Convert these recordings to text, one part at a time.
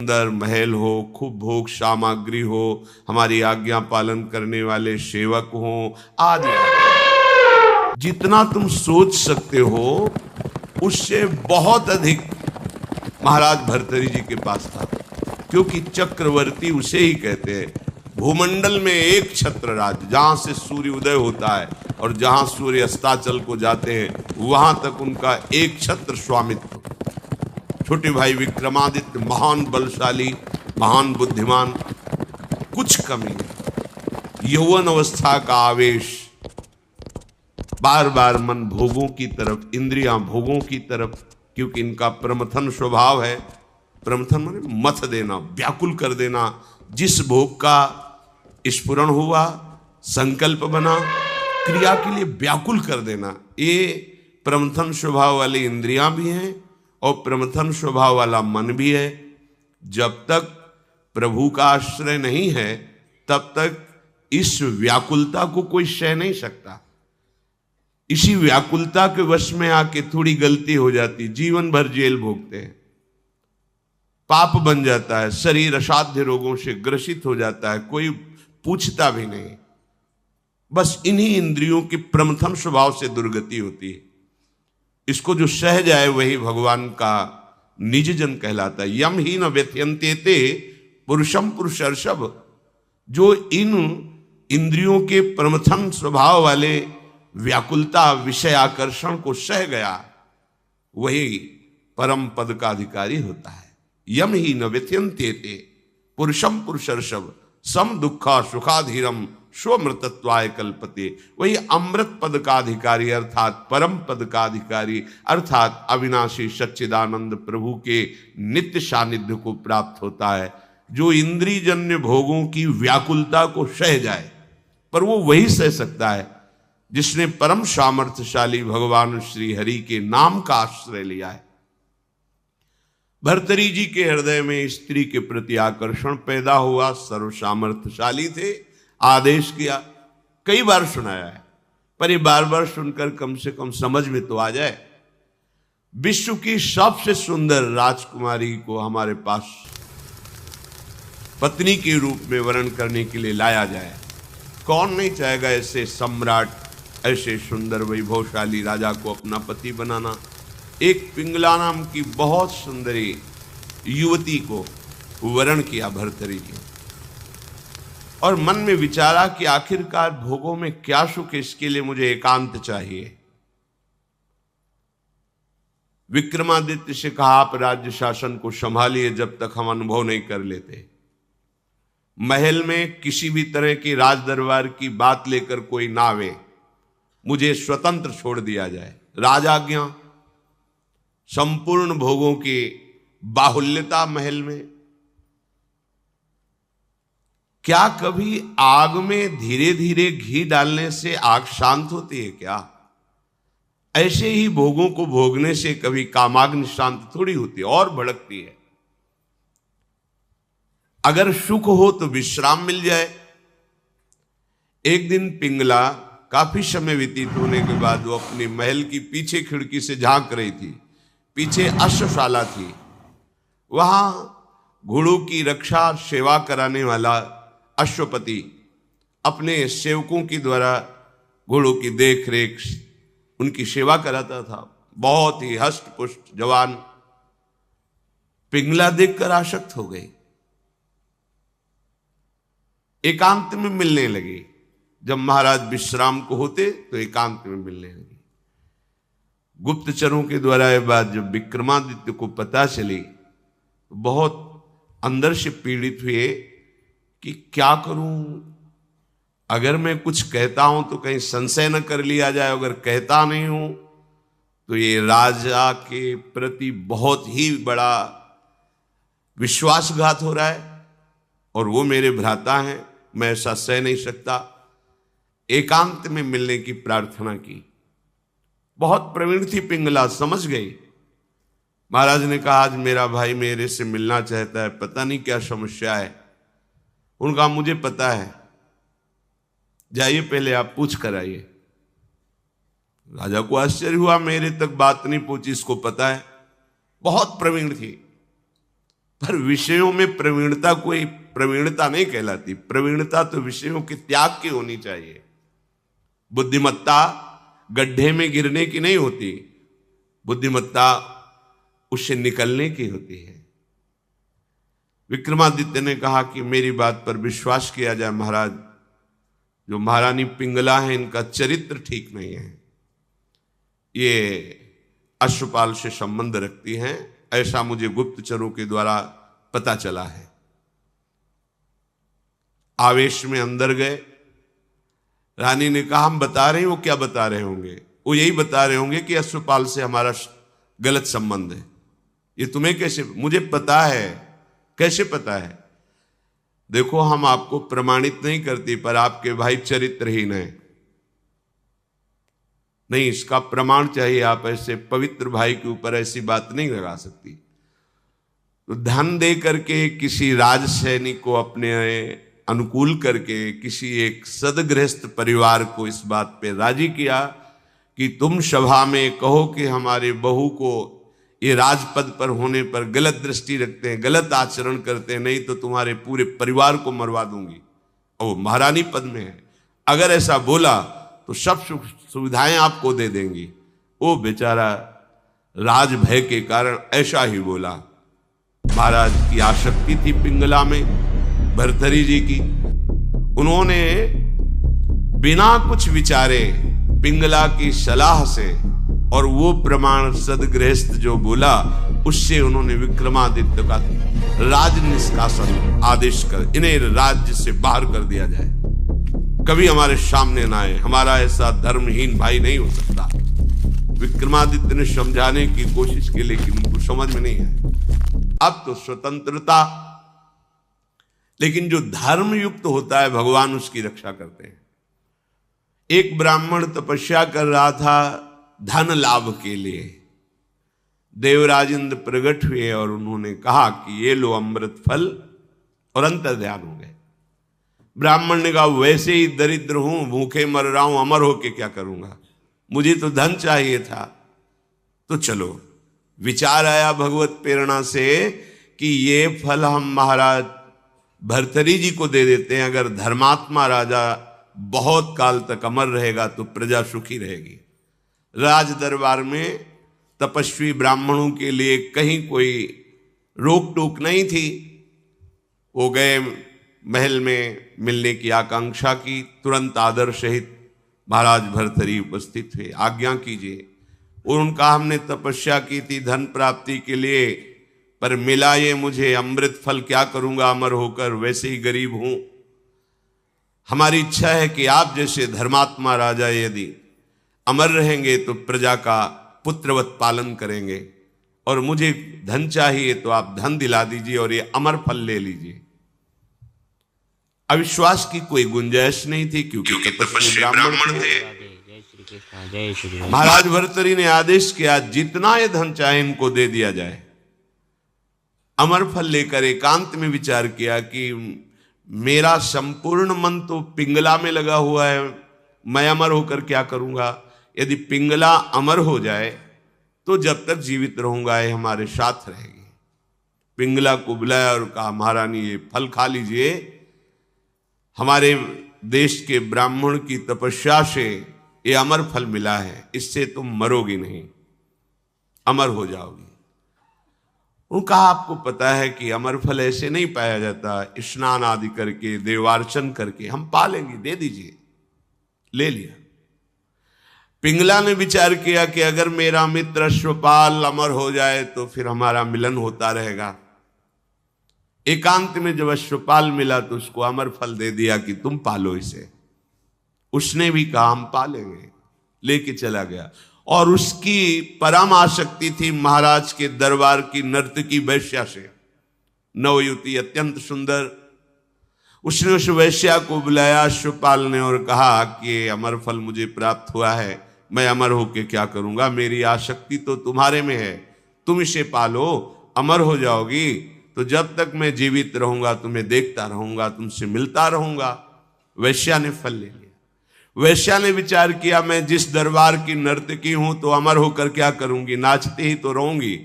सुंदर महल हो, खूब भोग सामग्री हो, हमारी आज्ञा पालन करने वाले सेवक हो, आदि जितना तुम सोच सकते हो उससे बहुत अधिक महाराज भर्तृहरि जी के पास था। क्योंकि चक्रवर्ती उसे ही कहते हैं। भूमंडल में एक छत्र राज्य, जहां से सूर्य उदय होता है और जहां सूर्य अस्ताचल को जाते हैं, वहां तक उनका एक छत्र स्वामित्व। छोटे भाई विक्रमादित्य महान बलशाली, महान बुद्धिमान, कुछ कमी नहीं। यौवन अवस्था का आवेश, बार बार मन भोगों की तरफ, इंद्रियां भोगों की तरफ, क्योंकि इनका प्रमथन स्वभाव है। प्रमथन माने मथ देना, व्याकुल कर देना। जिस भोग का स्फुरण हुआ, संकल्प बना, क्रिया के लिए व्याकुल कर देना, ये प्रमथन स्वभाव वाली इंद्रियां भी हैं और प्रमथन स्वभाव वाला मन भी है। जब तक प्रभु का आश्रय नहीं है तब तक इस व्याकुलता को कोई सह नहीं सकता। इसी व्याकुलता के वश में आके थोड़ी गलती हो जाती, जीवन भर जेल भोगते हैं, पाप बन जाता है, शरीर असाध्य रोगों से ग्रसित हो जाता है, कोई पूछता भी नहीं। बस इन्हीं इंद्रियों के प्रमथन स्वभाव से दुर्गति होती है। इसको जो सह जाए वही भगवान का निज जन कहलाता है। यम ही न व्यथयन्ते ते पुरुषम पुरुषर्षभ। जो इन इंद्रियों के प्रमथन स्वभाव वाले व्याकुलता, विषय आकर्षण को सह गया, वही परम पद का अधिकारी होता है। यम ही न व्यथयन्ते ते पुरुषम पुरुषर्षभ सम दुखा सुखाधीरम स्वमृतत्वाय कल्पते। वही अमृत पद का अधिकारी अर्थात परम पद का अधिकारी अर्थात अविनाशी सच्चिदानंद प्रभु के नित्य सानिध्य को प्राप्त होता है। जो इंद्रियजन्य भोगों की व्याकुलता को सह जाए, पर वो वही सह सकता है जिसने परम सामर्थ्यशाली भगवान श्री हरि के नाम का आश्रय लिया है। भर्तृहरि जी के हृदय में स्त्री के प्रति आकर्षण पैदा हुआ। सर्व सामर्थ्यशाली थे, आदेश किया, कई बार सुनाया है, पर ये बार बार सुनकर कम से कम समझ में तो आ जाए। विश्व की सबसे सुंदर राजकुमारी को हमारे पास पत्नी के रूप में वर्ण करने के लिए लाया जाए। कौन नहीं चाहेगा ऐसे सम्राट, ऐसे सुंदर वैभवशाली राजा को अपना पति बनाना। एक पिंगला नाम की बहुत सुंदरी युवती को वर्ण किया भर्तृहरि जी, और मन में विचारा कि आखिरकार भोगों में क्या सुख है, इसके लिए मुझे एकांत चाहिए। विक्रमादित्य से कहा, आप राज्य शासन को संभालिए जब तक हम अनुभव नहीं कर लेते। महल में किसी भी तरह की राज दरबार की बात लेकर कोई ना आवे, मुझे स्वतंत्र छोड़ दिया जाए। राजाज्ञा, संपूर्ण भोगों की बाहुल्यता महल में। क्या कभी आग में धीरे धीरे घी डालने से आग शांत होती है क्या? ऐसे ही भोगों को भोगने से कभी कामाग्नि शांत थोड़ी होती है, और भड़कती है। अगर सुख हो तो विश्राम मिल जाए। एक दिन पिंगला काफी समय व्यतीत होने के बाद वो अपने महल की पीछे खिड़की से झांक रही थी। पीछे अश्वशाला थी, वहां घोड़ों की रक्षा सेवा कराने वाला अश्वपति अपने सेवकों के द्वारा घोड़ों की देख रेख, उनकी सेवा कराता था। बहुत ही हष्ट पुष्ट जवान। पिंगला देखकर आसक्त हो गई, एकांत में मिलने लगी। जब महाराज विश्राम को होते तो एकांत में मिलने लगी। गुप्तचरों के द्वारा यह बात जब विक्रमादित्य को पता चली तो बहुत अंदर से पीड़ित हुए कि क्या करूं, अगर मैं कुछ कहता हूं तो कहीं संशय न कर लिया जाए, अगर कहता नहीं हूं तो ये राजा के प्रति बहुत ही बड़ा विश्वासघात हो रहा है, और वो मेरे भ्राता हैं, मैं ऐसा सह नहीं सकता। एकांत में मिलने की प्रार्थना की। बहुत प्रवीण थी पिंगला, समझ गई। महाराज ने कहा, आज मेरा भाई मेरे से मिलना चाहता है, पता नहीं क्या समस्या है। उनका मुझे पता है, जाइए पहले आप पूछ कर आइए। राजा को आश्चर्य हुआ, मेरे तक बात नहीं पहुंची, इसको पता है। बहुत प्रवीण थी। पर विषयों में प्रवीणता कोई प्रवीणता नहीं कहलाती। प्रवीणता तो विषयों के त्याग की होनी चाहिए। बुद्धिमत्ता गड्ढे में गिरने की नहीं होती, बुद्धिमत्ता उससे निकलने की होती है। विक्रमादित्य ने कहा कि मेरी बात पर विश्वास किया जाए महाराज, जो महारानी पिंगला है इनका चरित्र ठीक नहीं है, ये अश्वपाल से संबंध रखती हैं, ऐसा मुझे गुप्तचरों के द्वारा पता चला है। आवेश में अंदर गए। रानी ने कहा हम बता रहे हैं। वो क्या बता रहे होंगे? वो यही बता रहे होंगे कि अश्वपाल से हमारा गलत संबंध है। ये तुम्हें कैसे? मुझे पता है। कैसे पता है? देखो हम आपको प्रमाणित नहीं करती, पर आपके भाई चरित्रहीन है, नहीं इसका प्रमाण चाहिए। आप ऐसे पवित्र भाई के ऊपर ऐसी बात नहीं लगा सकती। तो धन दे करके किसी राज सैनिक को अपने अनुकूल करके किसी एक सदगृहस्थ परिवार को इस बात पे राजी किया कि तुम सभा में कहो कि हमारे बहू को ये राजपद पर होने पर गलत दृष्टि रखते हैं, गलत आचरण करते हैं, नहीं तो तुम्हारे पूरे परिवार को मरवा दूंगी। और वो महारानी पद में है, अगर ऐसा बोला तो सब सुख सुविधाएं आपको दे देंगी। वो बेचारा राज भय के कारण ऐसा ही बोला। महाराज की आसक्ति थी पिंगला में, भर्तरी जी की। उन्होंने बिना कुछ विचारे पिंगला की सलाह से और वो प्रमाण सदगृहस्थ जो बोला उससे उन्होंने विक्रमादित्य का राज निष्कासन आदेश कर इन्हें राज्य से बाहर कर दिया जाए, कभी हमारे सामने ना आए, हमारा ऐसा धर्महीन भाई नहीं हो सकता। विक्रमादित्य ने समझाने की कोशिश की लेकिन उनको समझ में नहीं आया। अब तो स्वतंत्रता, लेकिन जो धर्म युक्त होता है भगवान उसकी रक्षा करते हैं। एक ब्राह्मण तपस्या कर रहा था धन लाभ के लिए। देवराज इंद्र प्रकट हुए और उन्होंने कहा कि ये लो अमृत फल, और अंतर ध्यान हो गए। ब्राह्मण ने कहा वैसे ही दरिद्र हूं, भूखे मर रहा हूं, अमर होके क्या करूंगा, मुझे तो धन चाहिए था। तो चलो विचार आया भगवत प्रेरणा से कि ये फल हम महाराज भर्तरी जी को दे देते हैं। अगर धर्मात्मा राजा बहुत काल तक अमर रहेगा तो प्रजा सुखी रहेगी। राज दरबार में तपस्वी ब्राह्मणों के लिए कहीं कोई रोक टोक नहीं थी। वो गए महल में, मिलने की आकांक्षा की, तुरंत आदर सहित महाराज भर्तरी उपस्थित हुए। आज्ञा कीजिए। और उनका हमने तपस्या की थी धन प्राप्ति के लिए, पर मिला ये मुझे अमृत फल, क्या करूंगा अमर होकर, वैसे ही गरीब हूं। हमारी इच्छा है कि आप जैसे धर्मात्मा राजा यदि अमर रहेंगे तो प्रजा का पुत्रवत पालन करेंगे, और मुझे धन चाहिए तो आप धन दिला दीजिए और ये अमर फल ले लीजिए। अविश्वास की कोई गुंजाइश नहीं थी क्योंकि तपस्वी ब्राह्मण थे। महाराज भर्तरी ने आदेश किया जितना ये धन चाहे इनको दे दिया जाए। अमर फल लेकर एकांत में विचार किया कि मेरा संपूर्ण मन तो पिंगला में लगा हुआ है, मैं अमर होकर क्या करूंगा। यदि पिंगला अमर हो जाए तो जब तक जीवित रहूंगा ये हमारे साथ रहेगी। पिंगला को बुलाया और कहा महारानी ये फल खा लीजिए, हमारे देश के ब्राह्मण की तपस्या से ये अमर फल मिला है, इससे तुम मरोगी नहीं, अमर हो जाओगी। उनका आपको पता है कि अमर फल ऐसे नहीं पाया जाता, स्नान आदि करके देवार्चन करके हम पा लेंगे, दे दीजिए। ले लिया। पिंगला ने विचार किया कि अगर मेरा मित्र अश्वपाल अमर हो जाए तो फिर हमारा मिलन होता रहेगा। एकांत में जब अश्वपाल मिला तो उसको अमर फल दे दिया कि तुम पालो इसे। उसने भी कहा हम पालेंगे, लेके चला गया। और उसकी परम आसक्ति थी महाराज के दरबार की नर्तकी वैश्या से। नवयुवती अत्यंत सुंदर। उसने उस वैश्या को बुलाया अश्वपाल ने और कहा कि अमर फल मुझे प्राप्त हुआ है, मैं अमर होके क्या करूंगा, मेरी आसक्ति तो तुम्हारे में है, तुम इसे पालो, अमर हो जाओगी। तो जब तक मैं जीवित रहूंगा तुम्हें देखता रहूंगा, तुमसे मिलता रहूंगा। वैश्या ने फल ले लिया। वैश्या ने विचार किया मैं जिस दरबार की नर्तकी हूं तो अमर होकर क्या करूंगी, नाचते ही तो रहूंगी।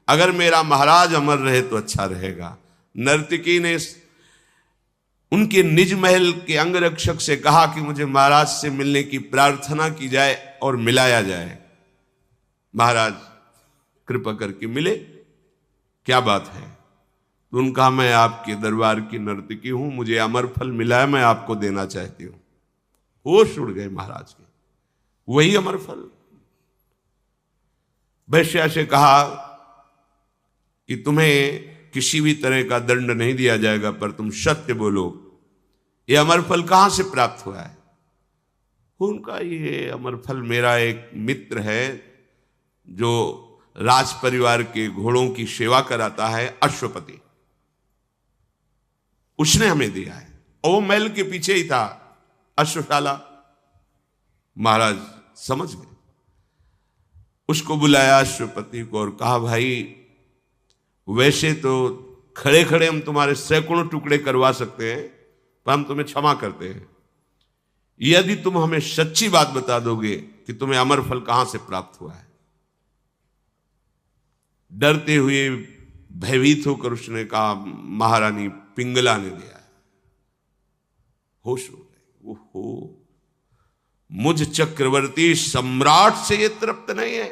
अगर मेरा महाराज अमर रहे तो अच्छा रहेगा। नर्तकी ने उनके निज महल के अंगरक्षक से कहा कि मुझे महाराज से मिलने की प्रार्थना की जाए और मिलाया जाए। महाराज कृपा करके मिले, क्या बात है? तो उन्होंने कहा, मैं आपके दरबार की नर्तकी हूं, मुझे अमर फल मिला है, मैं आपको देना चाहती हूं। होश उड़ गए महाराज के। वही अमर फल। वैश्या से कहा कि तुम्हें किसी भी तरह का दंड नहीं दिया जाएगा, पर तुम सत्य बोलो, ये अमर फल कहां से प्राप्त हुआ है? उनका ये अमर फल मेरा एक मित्र है जो राज परिवार के घोड़ों की सेवा कराता है, अश्वपति, उसने हमें दिया है। और वो महल के पीछे ही था अश्वशाला। महाराज समझ गए। उसको बुलाया अश्वपति को और कहा, भाई वैसे तो खड़े खड़े हम तुम्हारे सैकड़ों टुकड़े करवा सकते हैं, पर हम तुम्हें क्षमा करते हैं यदि तुम हमें सच्ची बात बता दोगे कि तुम्हें अमर फल कहां से प्राप्त हुआ है। डरते हुए भयभीत होकर उसने कहा, महारानी पिंगला ने दिया है। होश हो गए। ओहो, मुझ चक्रवर्ती सम्राट से ये तृप्त नहीं है,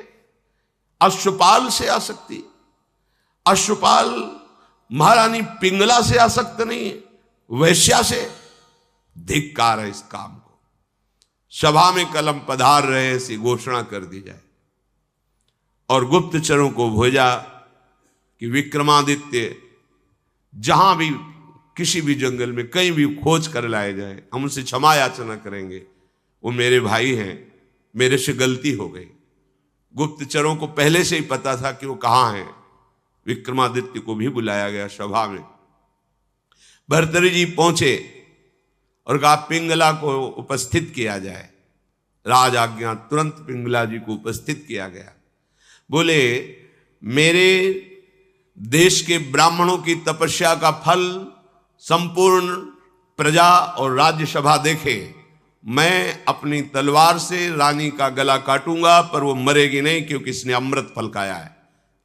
अश्वपाल से आसक्ति, अश्वपाल महारानी पिंगला से आसक्त नहीं है, वैश्या से। धिक्कार है इस काम को। सभा में कलम पधार रहे ऐसी घोषणा कर दी जाए और गुप्तचरों को भेजा कि विक्रमादित्य जहां भी किसी भी जंगल में कहीं भी खोज कर लाए जाए, हम उनसे क्षमा याचना करेंगे। वो मेरे भाई हैं, मेरे से गलती हो गई। गुप्तचरों को पहले से ही पता था कि वो कहां हैं। विक्रमादित्य को भी बुलाया गया सभा में। भर्तृहरि जी पहुंचे और कहा, पिंगला को उपस्थित किया जाए। राज आज्ञा, तुरंत पिंगला जी को उपस्थित किया गया। बोले, मेरे देश के ब्राह्मणों की तपस्या का फल संपूर्ण प्रजा और राज्यसभा देखे। मैं अपनी तलवार से रानी का गला काटूंगा, पर वो मरेगी नहीं, क्योंकि इसने अमृत फल खाया है।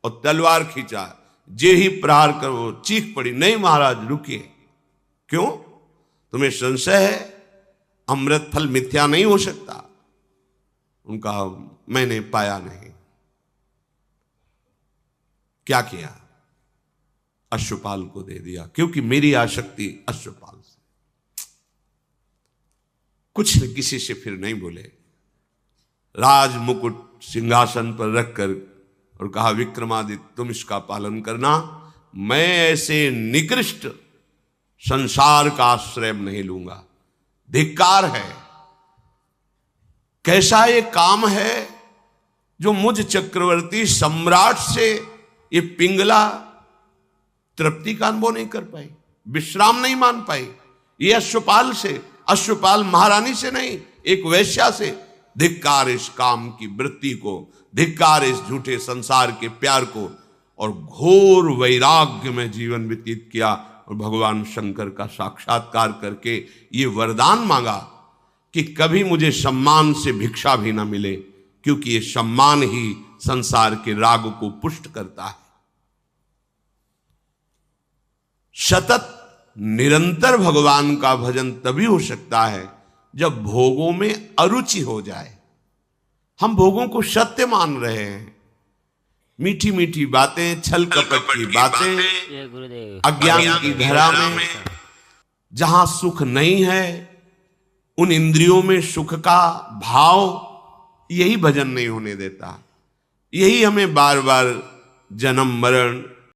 और तलवार खींचा, जे ही प्रहार कर वो चीख पड़ी, नहीं महाराज रुकिए। क्यों? तुम्हें संशय है? अमृत फल मिथ्या नहीं हो सकता। उनका मैंने पाया नहीं। क्या किया? अश्वपाल को दे दिया, क्योंकि मेरी आसक्ति अश्वपाल से। कुछ किसी से फिर नहीं बोले। राज मुकुट सिंहासन पर रखकर और कहा, विक्रमादित्य तुम इसका पालन करना, मैं ऐसे निकृष्ट संसार का आश्रय नहीं लूंगा। धिक्कार है। कैसा ये काम है जो मुझ चक्रवर्ती सम्राट से ये पिंगला तृप्ति का अनुभव नहीं कर पाई, विश्राम नहीं मान पाई। ये अश्वपाल से, अश्वपाल महारानी से नहीं, एक वैश्या से। धिक्कार इस काम की वृत्ति को, धिक्कार इस झूठे संसार के प्यार को। और घोर वैराग्य में जीवन व्यतीत किया और भगवान शंकर का साक्षात्कार करके ये वरदान मांगा कि कभी मुझे सम्मान से भिक्षा भी ना मिले, क्योंकि ये सम्मान ही संसार के राग को पुष्ट करता है। सतत निरंतर भगवान का भजन तभी हो सकता है जब भोगों में अरुचि हो जाए। हम भोगों को सत्य मान रहे हैं। मीठी मीठी बातें, छल कपट की बातें, अज्ञान की धरा में जहां सुख नहीं है, उन इंद्रियों में सुख का भाव, यही भजन नहीं होने देता। यही हमें बार बार जन्म मरण